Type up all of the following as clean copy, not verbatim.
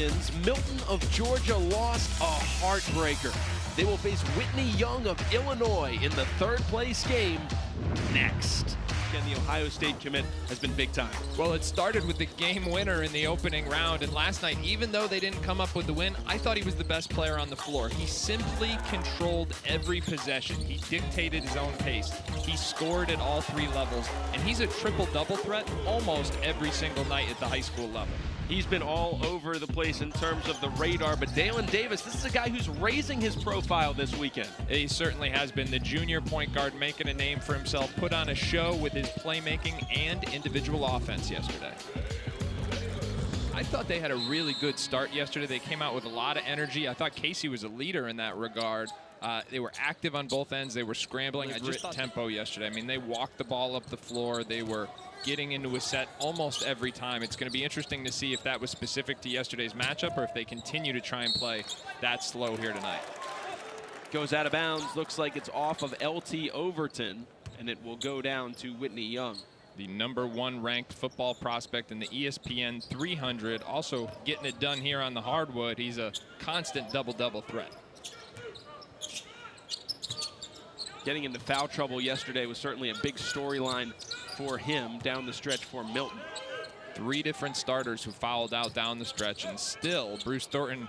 champions, Milton of Georgia, lost a heartbreaker. They will face Whitney Young of Illinois in the third-place game next. And the Ohio State commit has been big time. Well, it started with the game winner in the opening round, and last night, even though they didn't come up with the win, I thought he was the best player on the floor. He simply controlled every possession. He dictated his own pace. He scored at all three levels, and he's a triple-double threat almost every single night at the high school level. He's been all over the place in terms of the radar, but Dalen Davis, this is a guy who's raising his profile this weekend. He certainly has been. The junior point guard making a name for himself, put on a show with his playmaking and individual offense yesterday. I thought they had a really good start yesterday. They came out with a lot of energy. I thought Casey was a leader in that regard. They were active on both ends. They were scrambling. I just thought tempo yesterday. I mean, they walked the ball up the floor. They were getting into a set almost every time. It's going to be interesting to see if that was specific to yesterday's matchup or if they continue to try and play that slow here tonight. Goes out of bounds. Looks like it's off of LT Overton, and it will go down to Whitney Young. The #1 ranked football prospect in the ESPN 300. Also getting it done here on the hardwood. He's a constant double-double threat. Getting into foul trouble yesterday was certainly a big storyline for him down the stretch for Milton. 3 different starters who fouled out down the stretch, and still Bruce Thornton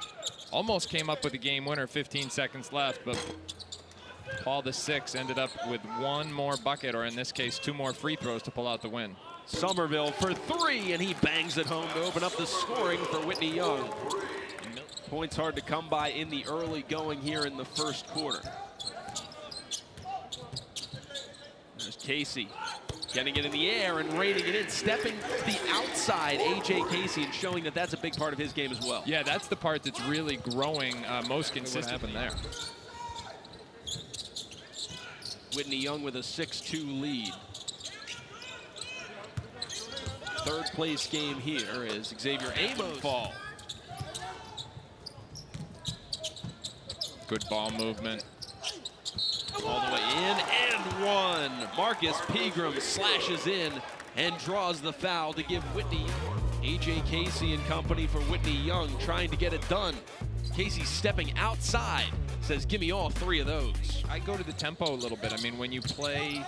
almost came up with a game winner, 15 seconds left, but Paul VI ended up with 1 more bucket, or in this case 2 more free throws to pull out the win. Somerville for 3, and he bangs it home to open up the scoring for Whitney Young. Points hard to come by in the early going here in the first quarter. There's Casey getting it in the air and raining it in, stepping to the outside, A.J. Casey, and showing that that's a big part of his game as well. Yeah, that's the part that's really growing most consistently. What happened there? Whitney Young with a 6-2 lead. Third place game here is Xavier Amos. Fall. Good ball movement. All the way in and 1. Marcus Pegram slashes in and draws the foul to give Whitney. A.J. Casey and company for Whitney Young trying to get it done. Casey stepping outside, says give me all 3 of those. I go to the tempo a little bit. I mean, when you play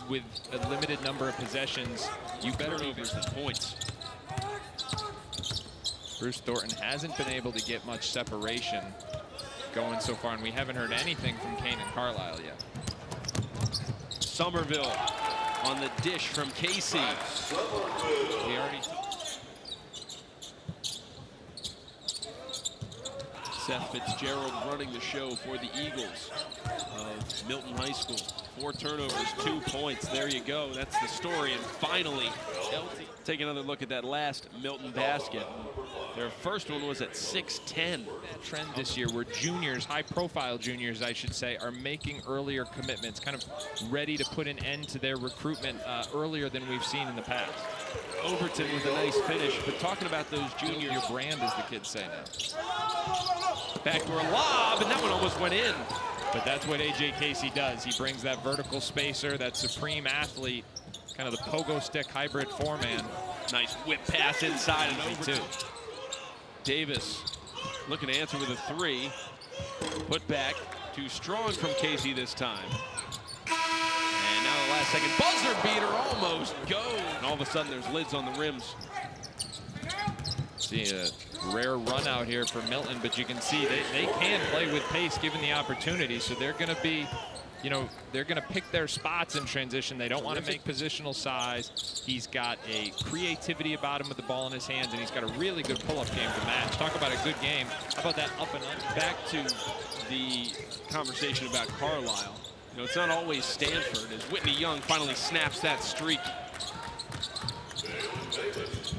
with a limited number of possessions, you better turnovers than points. Bruce Thornton hasn't been able to get much separation going so far, and we haven't heard anything from Kane and Carlisle yet. Somerville on the dish from Casey. He already Seth Fitzgerald running the show for the Eagles of Milton High School. 4 turnovers, 2 points. There you go. That's the story. And finally, LT. Take another look at that last Milton basket. Their first one was at 6'10". That trend this year where juniors, high-profile juniors, I should say, are making earlier commitments, kind of ready to put an end to their recruitment earlier than we've seen in the past. Overton with a nice finish, but talking about those juniors. Your brand, as the kids say now. Backdoor lob, and that one almost went in. But that's what A.J. Casey does. He brings that vertical spacer, that supreme athlete, kind of the pogo stick hybrid 4-man. Nice whip pass inside and Overton. Davis looking to answer with a 3. Put back, too strong from Casey this time. And now the last second buzzer beater almost goes. And all of a sudden there's lids on the rims. See a rare run out here for Milton, but you can see they can play with pace given the opportunity. So they're going to be, you know, they're going to pick their spots in transition. They don't want to make positional size. He's got a creativity about him with the ball in his hands, and he's got a really good pull-up game to match. Talk about a good game. How about that up and under? Back to the conversation about Carlisle. You know, it's not always Stanford, as Whitney Young finally snaps that streak.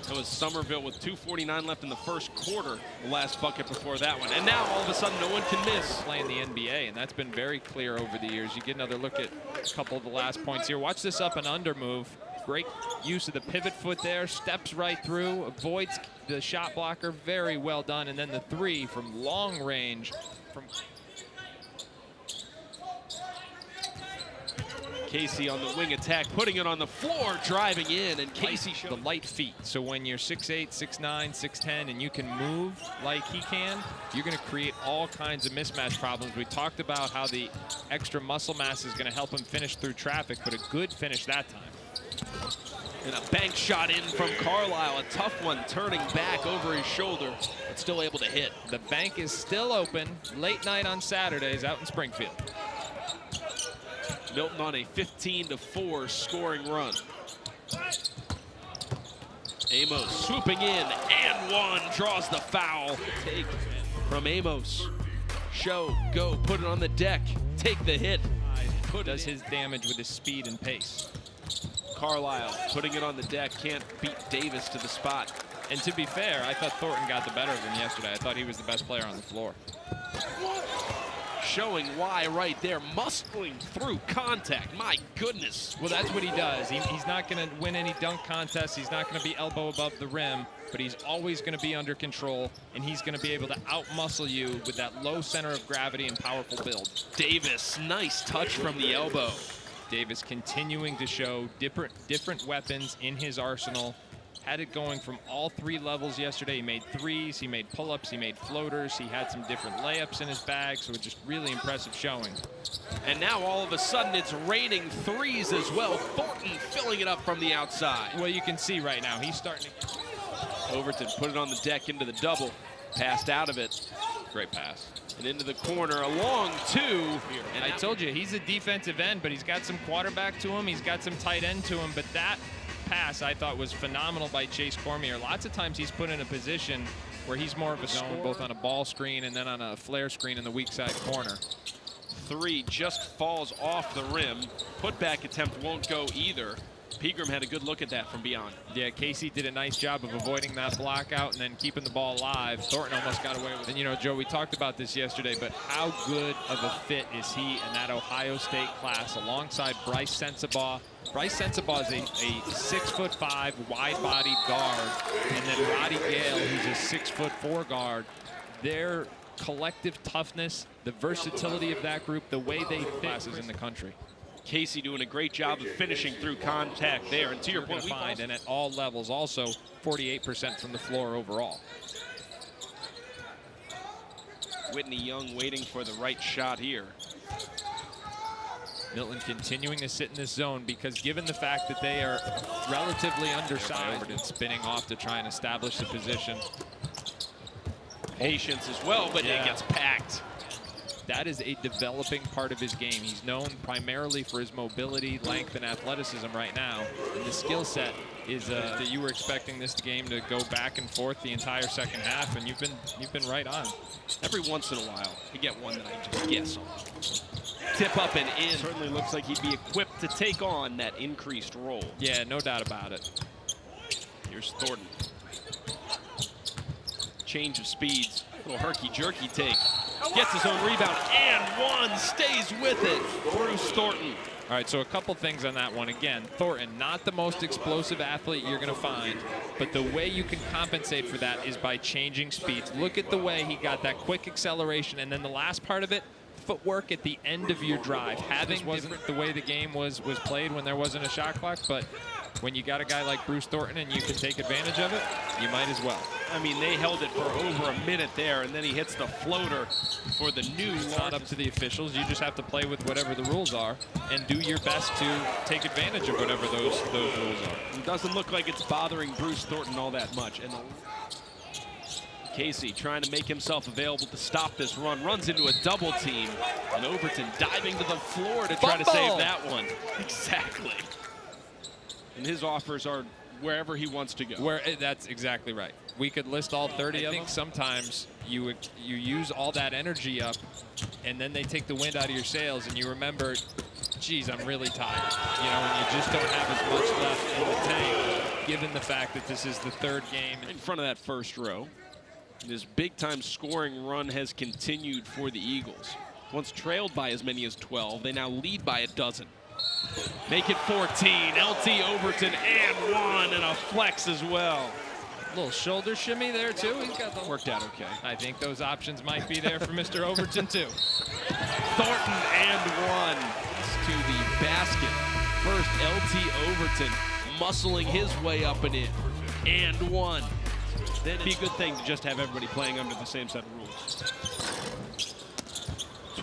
That was Somerville with 2:49 left in the first quarter. The last bucket before that one. And now all of a sudden no one can miss. Playing the NBA, and that's been very clear over the years. You get another look at a couple of the last points here. Watch this up and under move. Great use of the pivot foot there. Steps right through, avoids the shot blocker. Very well done. And then the 3 from long range. Casey on the wing attack, putting it on the floor, driving in, and Casey the light feet. So when you're 6'8", 6'9", 6'10", and you can move like he can, you're going to create all kinds of mismatch problems. We talked about how the extra muscle mass is going to help him finish through traffic, but a good finish that time. And a bank shot in from Carlisle, a tough one, turning back over his shoulder, but still able to hit. The bank is still open late night on Saturdays out in Springfield. Milton on a 15-4 scoring run. Amos swooping in and one, draws the foul. Take from Amos. Show, go, put it on the deck, take the hit. Does his damage with his speed and pace. Carlisle putting it on the deck, can't beat Davis to the spot. And to be fair, I thought Thornton got the better of him yesterday. I thought he was the best player on the floor. Showing why right there, muscling through contact, my goodness. Well, that's what he does. He's not going to win any dunk contests. He's not going to be elbow above the rim, but he's always going to be under control, and he's going to be able to out-muscle you with that low center of gravity and powerful build. Davis, nice touch from the elbow. Davis continuing to show different weapons in his arsenal. Had it going from all three levels yesterday. He made threes, he made pull-ups, he made floaters, he had some different layups in his bag, so just really impressive showing. And now all of a sudden it's raining threes as well. Thornton filling it up from the outside. Well, you can see right now he's starting to... Overton put it on the deck into the double, passed out of it. Great pass. And into the corner, a long two. And I told you, he's a defensive end, but he's got some quarterback to him, he's got some tight end to him, but that pass I thought was phenomenal by Chase Cormier. Lots of times he's put in a position where he's more of a zone, both on a ball screen and then on a flare screen in the weak side corner. Three just falls off the rim. Putback attempt won't go either. Pegram had a good look at that from beyond. Yeah, Casey did a nice job of avoiding that block out and then keeping the ball alive. Thornton almost got away with it. And you know, Joe, we talked about this yesterday, but how good of a fit is he in that Ohio State class alongside Bryce Sensabaugh? Bryce Sensabaugh is a 6'5" wide-bodied guard, and then Roddy Gale, who's a 6'4" guard. Their collective toughness, the versatility of that group, the way they fit classes in the country. Casey doing a great job of finishing through contact there. And to your point, and at all levels, also 48% from the floor overall. Whitney Young waiting for the right shot here. Milton continuing to sit in this zone because given the fact that they are relatively undersized, it's spinning off to try and establish the position. Patience as well, but it gets packed. That is a developing part of his game. He's known primarily for his mobility, length, and athleticism right now. And the skill set is that you were expecting this game to go back and forth the entire second half, and you've been right on. Every once in a while, you get one that I just guess on. Tip up and in. Certainly looks like he'd be equipped to take on that increased role. Yeah, no doubt about it. Here's Thornton. Change of speeds. Little herky-jerky take. Gets his own rebound and one, stays with it. Bruce Thornton. All right, so a couple things on that one. Again, Thornton, not the most explosive athlete you're going to find, but the way you can compensate for that is by changing speeds. Look at the way he got that quick acceleration, and then the last part of it, footwork at the end of your drive. Having wasn't the way the game was played when there wasn't a shot clock, but when you got a guy like Bruce Thornton and you can take advantage of it, you might as well. I mean, they held it for over a minute there, and then he hits the floater for the new. It's not up to the officials. You just have to play with whatever the rules are and do your best to take advantage of whatever those rules are. It doesn't look like it's bothering Bruce Thornton all that much. And Casey trying to make himself available to stop this run. Runs into a double team. And Overton diving to the floor to try to save that one. Exactly. And his offers are wherever he wants to go. That's exactly right. We could list all 30 of them. I think sometimes you use all that energy up, and then they take the wind out of your sails, and you remember, geez, I'm really tired. You know, and you just don't have as much left in the tank, given the fact that this is the third game. In front of that first row, this big-time scoring run has continued for the Eagles. Once trailed by as many as 12, they now lead by a dozen. Make it 14. LT Overton and one, and a flex as well. Little shoulder shimmy there too. He's got the worked out okay. I think those options might be there for Mr. Overton too. Thornton and one. To the basket. First, LT Overton muscling his way up and in. And one. Then it'd be a good thing to just have everybody playing under the same set of rules.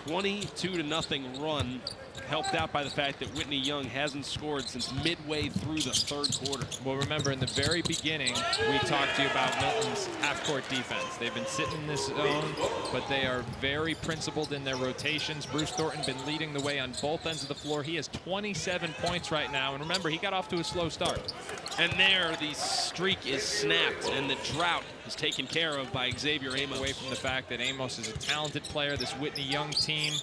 22-0 run, helped out by the fact that Whitney Young hasn't scored since midway through the third quarter. Well, remember, in the very beginning, we talked to you about Milton's half-court defense. They've been sitting in this zone, but they are very principled in their rotations. Bruce Thornton been leading the way on both ends of the floor. He has 27 points right now, and remember, he got off to a slow start. And there, the streak is snapped, and the drought is taken care of by Xavier Amos. Away from the fact that Amos is a talented player, this Whitney Young team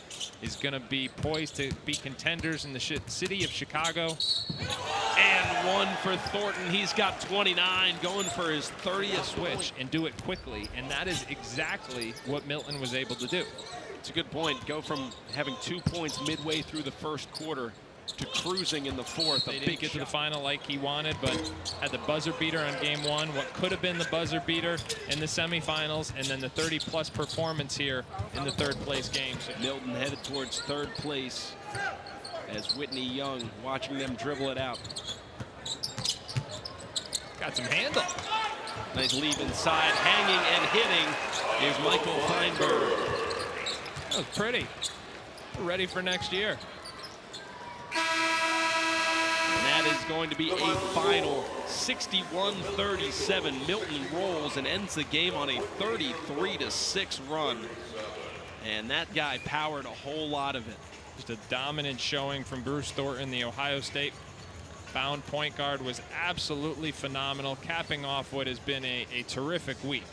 is going to be poised to be contenders in the city of Chicago. And one for Thornton. He's got 29, going for his 30th switch and do it quickly, and that is exactly what Milton was able to do. It's a good point. Go from having 2 points midway through the first quarter to cruising in the fourth. They didn't get to the final like he wanted, but had the buzzer beater on game one, what could have been the buzzer beater in the semifinals, and then the 30-plus performance here in the third-place game. So Milton headed towards third place as Whitney Young watching them dribble it out. Got some handle. Nice leave inside, hanging and hitting. Here's Michael Feinberg. That was pretty. We're ready for next year. And that is going to be a final 61-37. Milton rolls and ends the game on a 33-6 run. And that guy powered a whole lot of it. Just a dominant showing from Bruce Thornton. The Ohio State bound point guard was absolutely phenomenal, capping off what has been a terrific week.